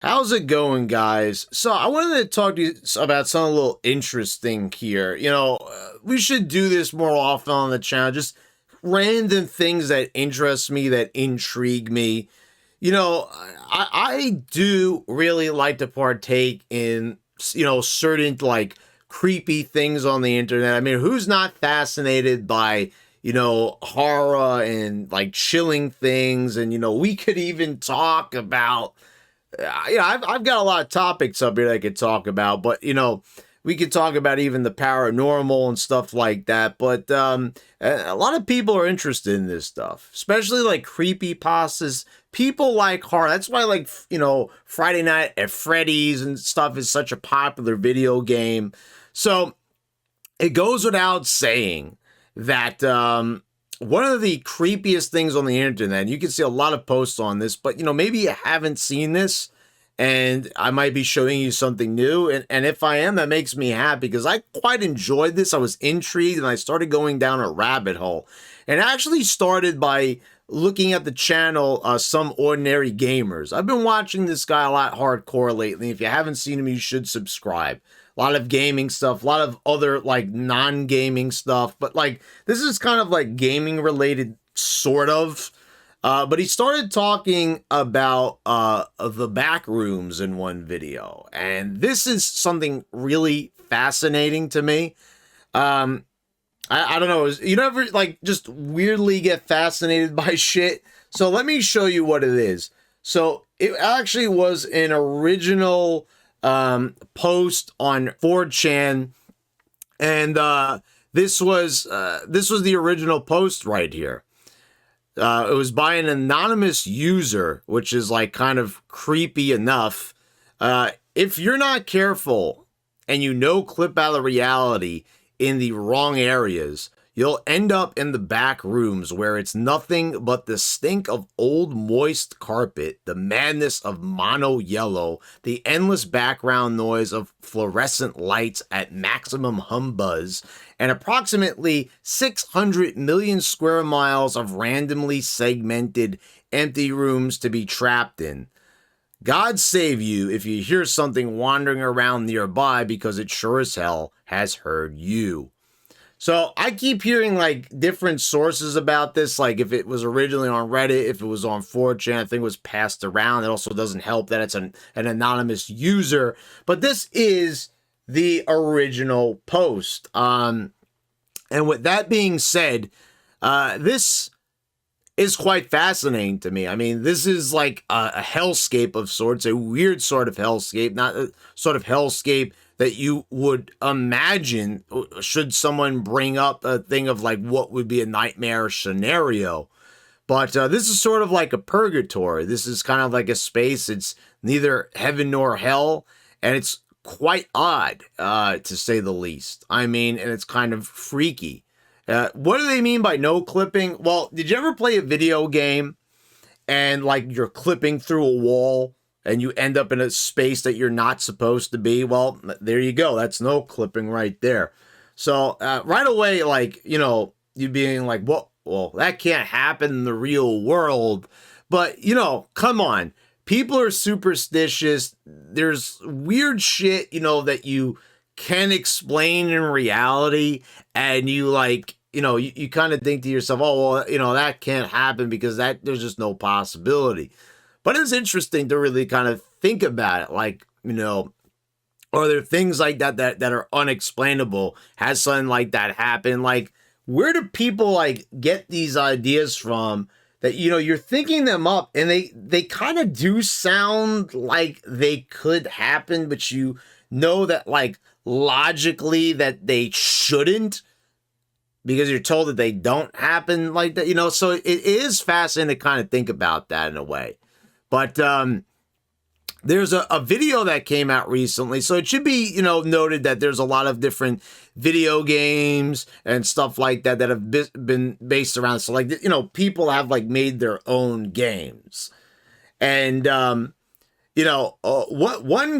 How's it going, guys? So I wanted to talk to you about something a little interesting here. We should do this more often on the channel. Just random things that interest me, that intrigue me. I do really like to partake in, certain like creepy things on the internet. I mean, who's not fascinated by, horror and like chilling things? And, we could even talk about I've got a lot of topics up here that I could talk about, but we could talk about even the paranormal and stuff like that. But a lot of people are interested in this stuff, especially like creepy pastas. People like horror. That's why, like, Friday Night at Freddy's and stuff is such a popular video game. So it goes without saying that one of the creepiest things on the internet, and you can see a lot of posts on this, but maybe you haven't seen this, and I might be showing you something new. And if I am, that makes me happy because I quite enjoyed this. I was intrigued and I started going down a rabbit hole. And I actually started by looking at the channel Some Ordinary Gamers. I've been watching this guy a lot hardcore lately. If you haven't seen him, you should subscribe. A lot of gaming stuff, a lot of other like non-gaming stuff, but like this is kind of like gaming related, sort of. But he started talking about the Backrooms in one video, and this is something really fascinating to me. I don't know, you never like just weirdly get fascinated by shit. So let me show you what it is. So it actually was an original post on 4chan, and this was the original post right here. It was by an anonymous user, which is like kind of creepy enough. If you're not careful and clip out of reality in the wrong areas, you'll end up in the back rooms where it's nothing but the stink of old moist carpet, the madness of mono yellow, the endless background noise of fluorescent lights at maximum humbuzz, and approximately 600 million square miles of randomly segmented empty rooms to be trapped in. God save you if you hear something wandering around nearby, because it sure as hell has heard you. So I keep hearing like different sources about this, like if it was originally on Reddit, if it was on 4chan, I think it was passed around. It also doesn't help that it's an anonymous user, but this is the original post. And with that being said, this is quite fascinating to me. I mean, this is like a hellscape of sorts, a weird sort of hellscape, not a sort of hellscape that you would imagine should someone bring up a thing of like what would be a nightmare scenario. But this is sort of like a purgatory. This is kind of like a space. It's neither heaven nor hell, and it's quite odd, to say the least. I mean, and it's kind of freaky. What do they mean by no clipping? Well, did you ever play a video game and like you're clipping through a wall and you end up in a space that you're not supposed to be? Well, there you go. That's no clipping right there. So right away, like, you being like, well, that can't happen in the real world. But, come on. People are superstitious. There's weird shit, that you can explain in reality. And you like, you kind of think to yourself, oh, well, that can't happen because there's just no possibility. But it's interesting to really kind of think about it. Like, are there things like that are unexplainable? Has something like that happen? Like, where do people like get these ideas from that, you're thinking them up and they kind of do sound like they could happen, but that like logically that they shouldn't, because you're told that they don't happen like that, so it is fascinating to kind of think about that in a way. But there's a video that came out recently, so it should be, noted that there's a lot of different video games and stuff like that that have been based around. So like, people have like made their own games. And, one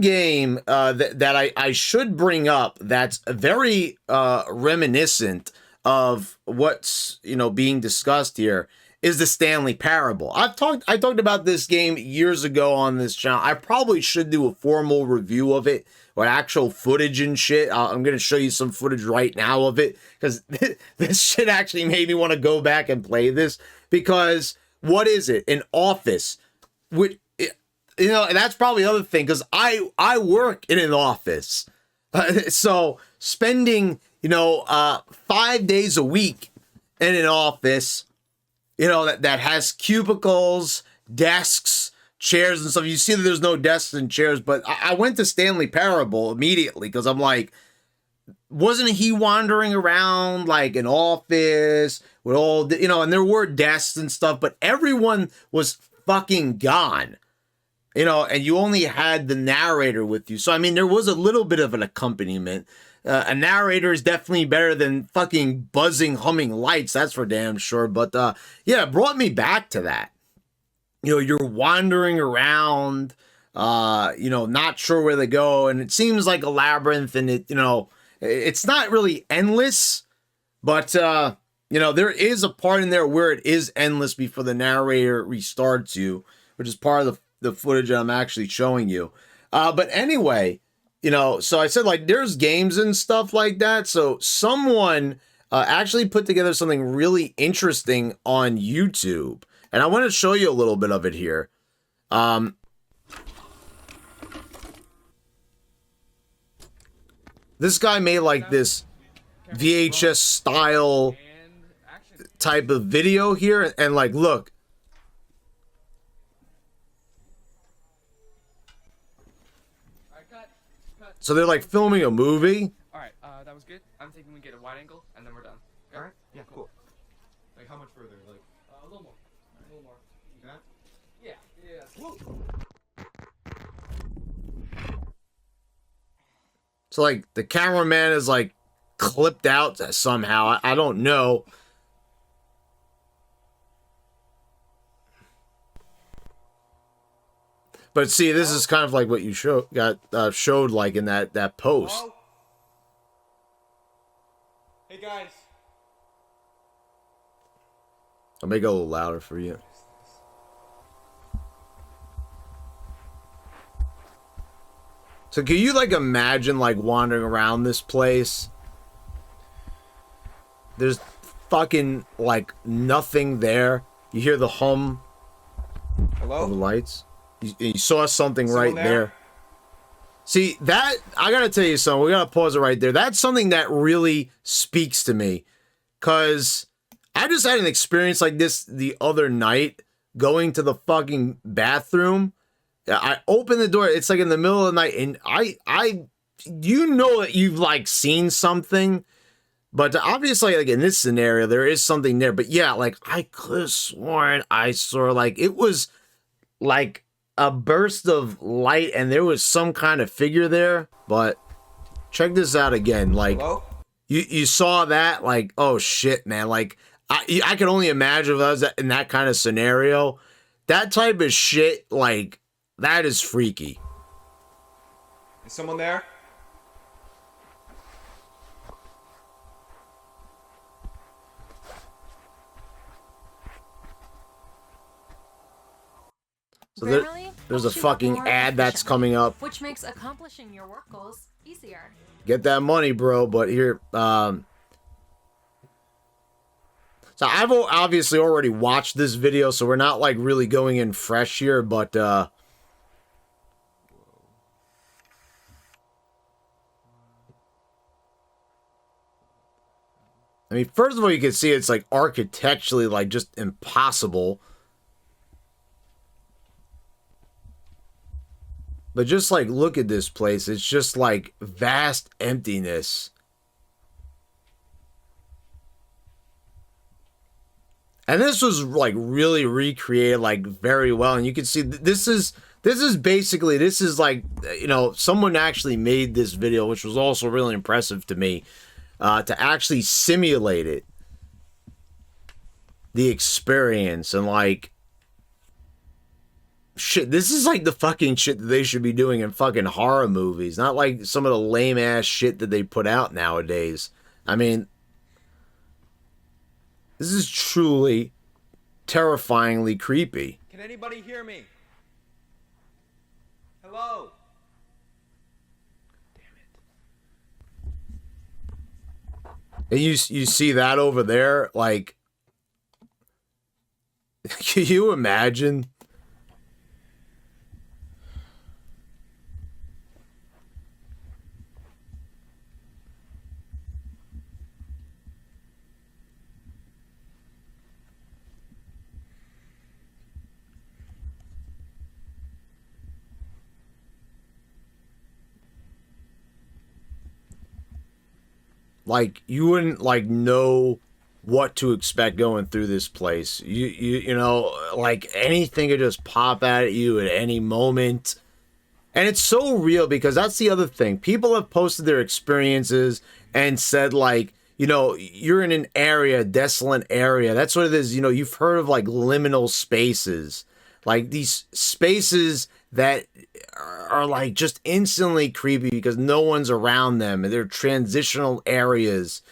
game that I should bring up that's very reminiscent of what's, being discussed here is the Stanley Parable. I talked about this game years ago on this channel. I probably should do a formal review of it with actual footage and shit. I'm going to show you some footage right now of it because this shit actually made me want to go back and play this. Because what is it? An office. Which, you know, and that's probably the other thing because I work in an office. So spending, you know, 5 days a week in an office, you know, that has cubicles, desks, chairs and stuff. You see that there's no desks and chairs, but I went to Stanley Parable immediately because I'm like, wasn't he wandering around like an office with all, you know, and there were desks and stuff, but everyone was fucking gone, you know, and you only had the narrator with you. So, I mean, there was a little bit of an accompaniment. A narrator is definitely better than fucking buzzing, humming lights. That's for damn sure. But yeah, it brought me back to that. You know, you're wandering around, you know, not sure where to go. And it seems like a labyrinth and it, you know, it's not really endless, but, you know, there is a part in there where it is endless before the narrator restarts you, which is part of the footage that I'm actually showing you. But anyway, you know, so I said, like, there's games and stuff like that. So someone actually put together something really interesting on YouTube. And I want to show you a little bit of it here. This guy made, like, this VHS style type of video here. And, like, look. So they're like filming a movie. Alright, that was good. I'm thinking we get a wide angle and then we're done. Okay? Alright, yeah, cool. Like how much further? Like a little more. A little more. You got it? Yeah. So like the cameraman is like clipped out somehow. I don't know. But see, this is kind of like what you showed like in that post. Hello? Hey guys. I'll make it a little louder for you. So can you like imagine like wandering around this place? There's fucking like nothing there. You hear the hum Hello? of the lights. You saw something Someone right there. See, that, I gotta tell you something. We gotta pause it right there. That's something that really speaks to me. Because I just had an experience like this the other night, going to the fucking bathroom. I opened the door. It's like in the middle of the night. And you know that you've like seen something. But obviously, like in this scenario, there is something there. But yeah, like I could have sworn I saw like, it was like a burst of light and there was some kind of figure there. But check this out again. Like, Hello? you saw that, like, oh shit, man. Like, I can only imagine if I was in that kind of scenario. That type of shit, like, that is freaky. Is someone there? So there's a fucking ad that's coming up. Which makes accomplishing your work goals easier. Get that money, bro. But here, so I've obviously already watched this video, so we're not like really going in fresh here, but I mean, first of all, you can see it's like architecturally like just impossible. But just like look at this place, it's just like vast emptiness. And this was like really recreated like very well, and you can see this is basically, this is like, you know, someone actually made this video, which was also really impressive to me, to actually simulate it, the experience, and like, shit, this is like the fucking shit that they should be doing in fucking horror movies, not like some of the lame ass shit that they put out nowadays. I mean, this is truly terrifyingly creepy. Can anybody hear me? Hello? And you see that over there? Like, can you imagine? Like, you wouldn't, like, know what to expect going through this place. You know, like, anything could just pop at you at any moment. And it's so real because that's the other thing. People have posted their experiences and said, like, you know, you're in an area, desolate area. That's what it is. You know, you've heard of, like, liminal spaces. Like, these spaces that are like just instantly creepy because no one's around them and they're transitional areas.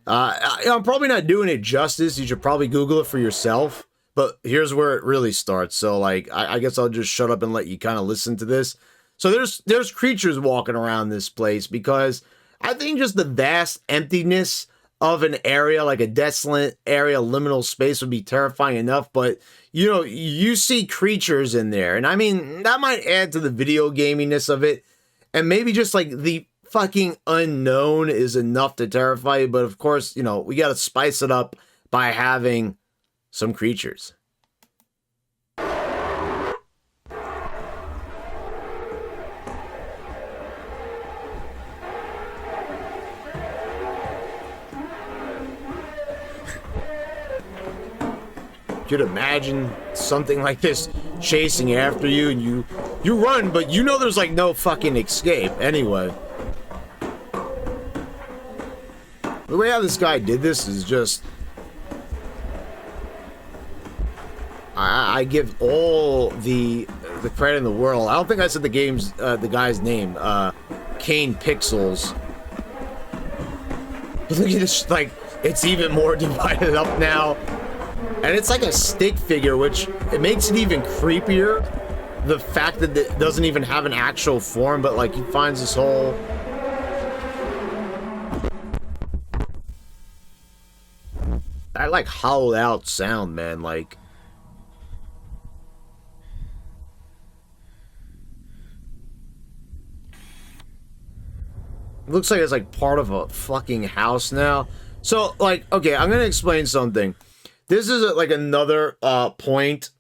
I'm probably not doing it justice. You should probably Google it for yourself, but here's where it really starts. So like, I guess I'll just shut up and let you kind of listen to this. So there's creatures walking around this place because I think just the vast emptiness of an area, like a desolate area, liminal space would be terrifying enough, but you know, you see creatures in there, and I mean, that might add to the video gaminess of it, and maybe just like the fucking unknown is enough to terrify you, but of course, you know, we gotta spice it up by having some creatures. Could imagine something like this chasing after you, and you run, but you know there's like no fucking escape anyway. The way how this guy did this is just, I give all the credit in the world. I don't think I said the guy's name, Kane Pixels. Look at this, like, it's even more divided up now. And it's like a stick figure, which it makes it even creepier. The fact that it doesn't even have an actual form, but like he finds this whole... That like hollowed out sound, man, like... It looks like it's like part of a fucking house now. So like, okay, I'm gonna explain something. This is like another point.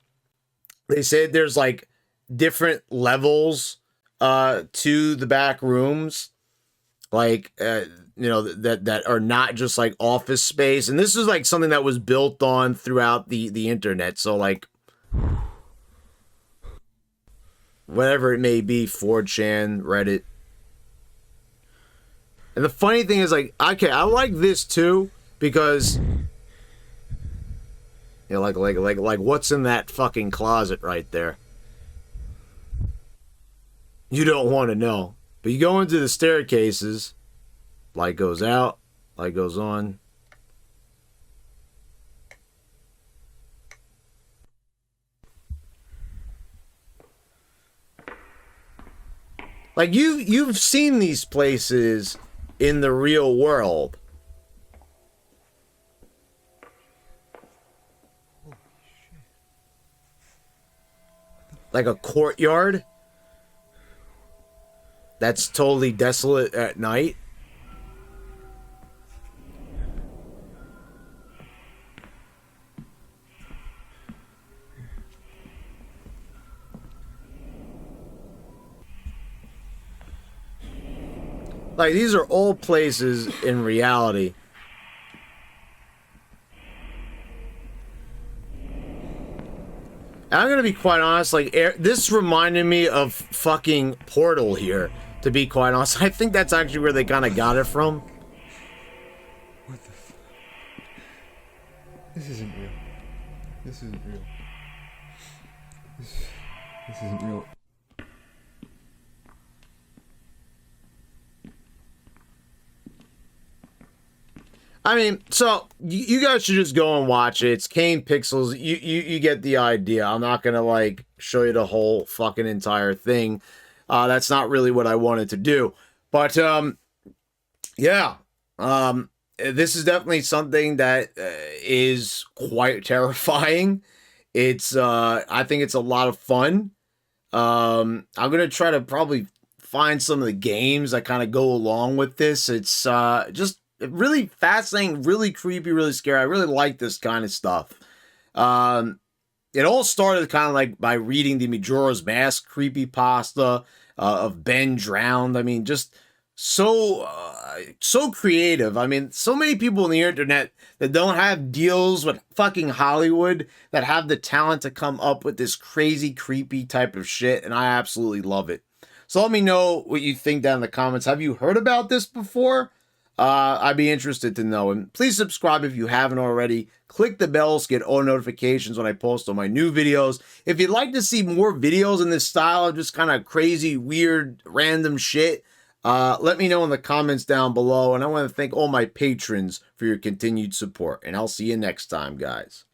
They said there's like different levels to the back rooms, like you know, that are not just like office space. And this is like something that was built on throughout the internet. So like whatever it may be, 4chan, Reddit. And the funny thing is, like, okay, I like this too because, you know, like what's in that fucking closet right there? You don't want to know. But you go into the staircases, light goes out, light goes on. Like you've seen these places in the real world. Like a courtyard that's totally desolate at night. Like, these are all places in reality. And I'm gonna be quite honest, like, this reminded me of fucking Portal here, to be quite honest. I think that's actually where they kind of got it from. What the f... This isn't real. This isn't real. This isn't real. I mean, so you guys should just go and watch it. It's Kane Pixels. You get the idea. I'm not gonna like show you the whole fucking entire thing. That's not really what I wanted to do. But yeah. This is definitely something that is quite terrifying. It's I think it's a lot of fun. I'm gonna try to probably find some of the games that kind of go along with this. It's just really fascinating, really creepy, really scary. I really like this kind of stuff. It all started kind of like by reading the Majora's Mask creepypasta of Ben Drowned. I mean, just so creative. I mean, so many people on the internet that don't have deals with fucking Hollywood that have the talent to come up with this crazy, creepy type of shit, and I absolutely love it. So let me know what you think down in the comments. Have you heard about this before? I'd be interested to know. And please subscribe if you haven't already. Click the bells to get all notifications when I post on my new videos. If you'd like to see more videos in this style of just kind of crazy, weird, random shit, let me know in the comments down below. And I want to thank all my patrons for your continued support. And I'll see you next time, guys.